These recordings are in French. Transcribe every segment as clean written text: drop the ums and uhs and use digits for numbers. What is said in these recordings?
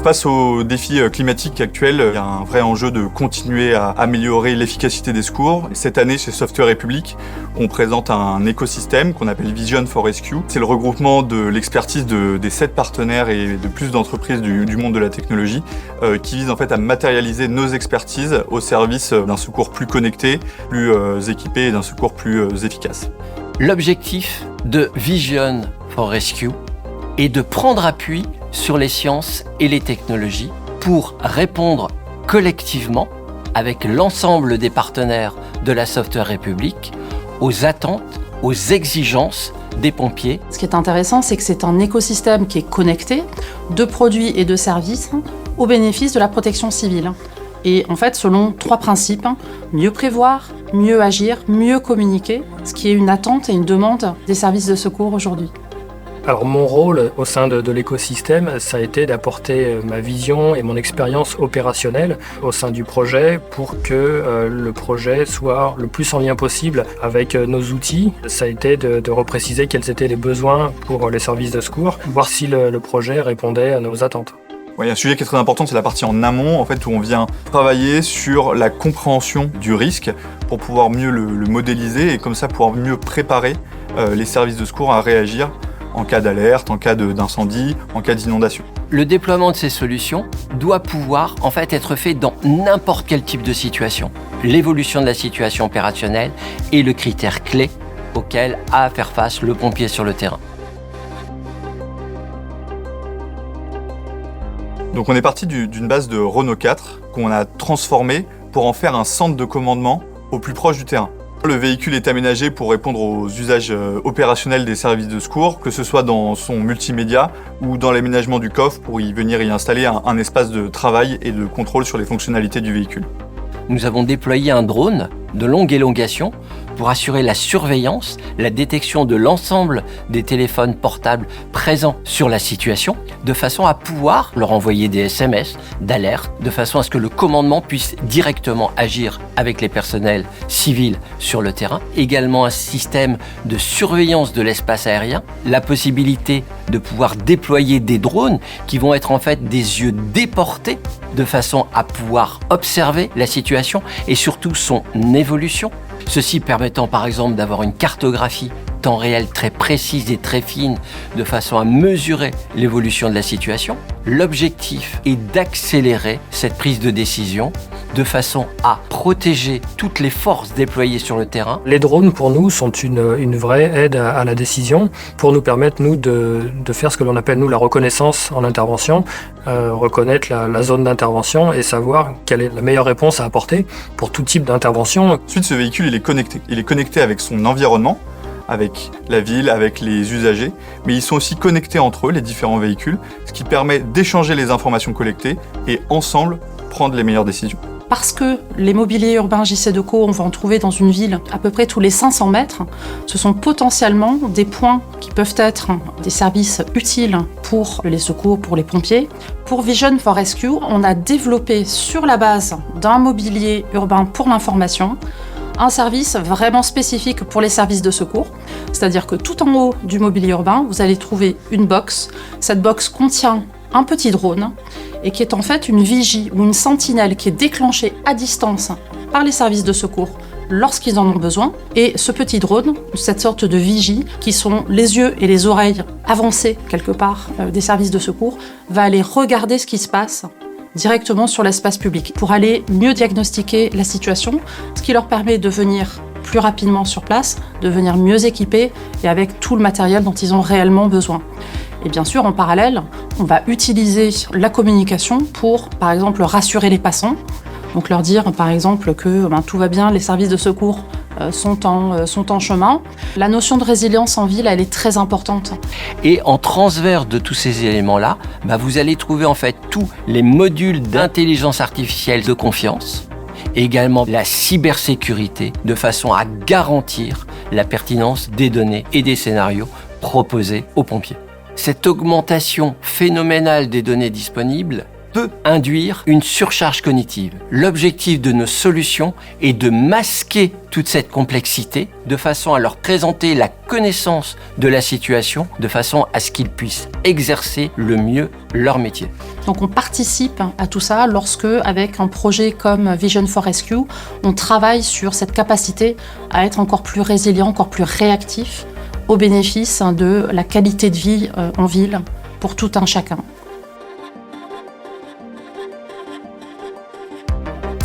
Face aux défis climatiques actuels, il y a un vrai enjeu de continuer à améliorer l'efficacité des secours. Cette année, chez Software République, on présente un écosystème qu'on appelle Vision for Rescue. C'est le regroupement de l'expertise des 7 partenaires et de plus d'entreprises du monde de la technologie qui vise en fait à matérialiser nos expertises au service d'un secours plus connecté, plus équipé et d'un secours plus efficace. L'objectif de Vision for Rescue est de prendre appui sur les sciences et les technologies pour répondre collectivement, avec l'ensemble des partenaires de la Software République, aux attentes, aux exigences des pompiers. Ce qui est intéressant, c'est que c'est un écosystème qui est connecté de produits et de services au bénéfice de la protection civile. Et en fait, selon 3 principes, mieux prévoir, mieux agir, mieux communiquer, ce qui est une attente et une demande des services de secours aujourd'hui. Alors mon rôle au sein de l'écosystème, ça a été d'apporter ma vision et mon expérience opérationnelle au sein du projet pour que le projet soit le plus en lien possible avec nos outils. Ça a été de repréciser quels étaient les besoins pour les services de secours, voir si le projet répondait à nos attentes. Il y a un sujet qui est très important, c'est la partie en amont, en fait, où on vient travailler sur la compréhension du risque pour pouvoir mieux le modéliser et comme ça pouvoir mieux préparer les services de secours à réagir en cas d'alerte, en cas d'incendie, en cas d'inondation. Le déploiement de ces solutions doit pouvoir en fait être fait dans n'importe quel type de situation. L'évolution de la situation opérationnelle est le critère clé auquel a à faire face le pompier sur le terrain. Donc on est parti d'une base de Renault 4 qu'on a transformée pour en faire un centre de commandement au plus proche du terrain. Le véhicule est aménagé pour répondre aux usages opérationnels des services de secours, que ce soit dans son multimédia ou dans l'aménagement du coffre pour y venir y installer un espace de travail et de contrôle sur les fonctionnalités du véhicule. Nous avons déployé un drone de longue élongation pour assurer la surveillance, la détection de l'ensemble des téléphones portables présents sur la situation, de façon à pouvoir leur envoyer des SMS d'alerte, de façon à ce que le commandement puisse directement agir avec les personnels civils sur le terrain. Également un système de surveillance de l'espace aérien, la possibilité de pouvoir déployer des drones qui vont être en fait des yeux déportés de façon à pouvoir observer la situation et surtout son évolution. Ceci permettant par exemple d'avoir une cartographie temps réel très précise et très fine de façon à mesurer l'évolution de la situation. L'objectif est d'accélérer cette prise de décision de façon à protéger toutes les forces déployées sur le terrain. Les drones pour nous sont une vraie aide à la décision pour nous permettre nous de faire ce que l'on appelle nous la reconnaissance en intervention, reconnaître la zone d'intervention et savoir quelle est la meilleure réponse à apporter pour tout type d'intervention. Ensuite, ce véhicule il est connecté. Il est connecté avec son environnement, avec la ville, avec les usagers, mais ils sont aussi connectés entre eux, les différents véhicules, ce qui permet d'échanger les informations collectées et ensemble prendre les meilleures décisions. Parce que les mobiliers urbains JC-Deco, on va en trouver dans une ville à peu près tous les 500 mètres, ce sont potentiellement des points qui peuvent être des services utiles pour les secours, pour les pompiers. Pour Vision for Rescue, on a développé sur la base d'un mobilier urbain pour l'information, un service vraiment spécifique pour les services de secours. C'est-à-dire que tout en haut du mobilier urbain, vous allez trouver une box. Cette box contient un petit drone et qui est en fait une vigie ou une sentinelle qui est déclenchée à distance par les services de secours lorsqu'ils en ont besoin. Et ce petit drone, cette sorte de vigie, qui sont les yeux et les oreilles avancés quelque part des services de secours, va aller regarder ce qui se passe directement sur l'espace public pour aller mieux diagnostiquer la situation, ce qui leur permet de venir plus rapidement sur place, de venir mieux équipés et avec tout le matériel dont ils ont réellement besoin. Et bien sûr, en parallèle, on va utiliser la communication pour, par exemple, rassurer les passants. Donc leur dire, par exemple, que tout va bien, les services de secours sont en chemin. La notion de résilience en ville, elle est très importante. Et en transverse de tous ces éléments-là, vous allez trouver en fait tous les modules d'intelligence artificielle de confiance, et également la cybersécurité, de façon à garantir la pertinence des données et des scénarios proposés aux pompiers. Cette augmentation phénoménale des données disponibles peut induire une surcharge cognitive. L'objectif de nos solutions est de masquer toute cette complexité de façon à leur présenter la connaissance de la situation, de façon à ce qu'ils puissent exercer le mieux leur métier. Donc on participe à tout ça lorsque, avec un projet comme Vision for Rescue, on travaille sur cette capacité à être encore plus résilient, encore plus réactif au bénéfice de la qualité de vie en ville pour tout un chacun.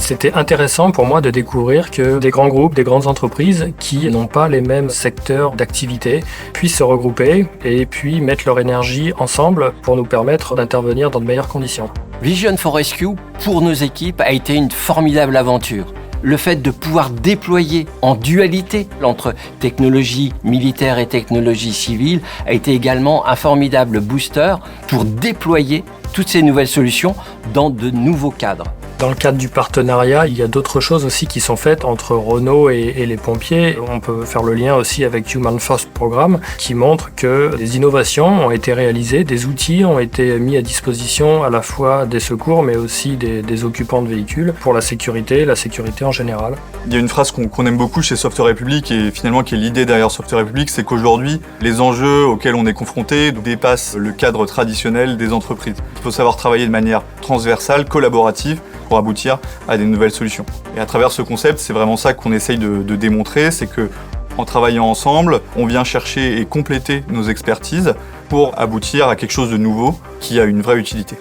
C'était intéressant pour moi de découvrir que des grands groupes, des grandes entreprises qui n'ont pas les mêmes secteurs d'activité puissent se regrouper et puis mettre leur énergie ensemble pour nous permettre d'intervenir dans de meilleures conditions. Vision for Rescue, pour nos équipes, a été une formidable aventure. Le fait de pouvoir déployer en dualité entre technologie militaire et technologie civile a été également un formidable booster pour déployer toutes ces nouvelles solutions dans de nouveaux cadres. Dans le cadre du partenariat, il y a d'autres choses aussi qui sont faites entre Renault et les pompiers. On peut faire le lien aussi avec Human First Programme qui montre que des innovations ont été réalisées, des outils ont été mis à disposition à la fois des secours mais aussi des occupants de véhicules pour la sécurité en général. Il y a une phrase qu'on aime beaucoup chez Software République et finalement qui est l'idée derrière Software République, c'est qu'aujourd'hui, les enjeux auxquels on est confronté dépassent le cadre traditionnel des entreprises. Il faut savoir travailler de manière transversale, collaborative, pour aboutir à des nouvelles solutions. Et à travers ce concept, c'est vraiment ça qu'on essaye de démontrer, c'est que en travaillant ensemble, on vient chercher et compléter nos expertises pour aboutir à quelque chose de nouveau qui a une vraie utilité.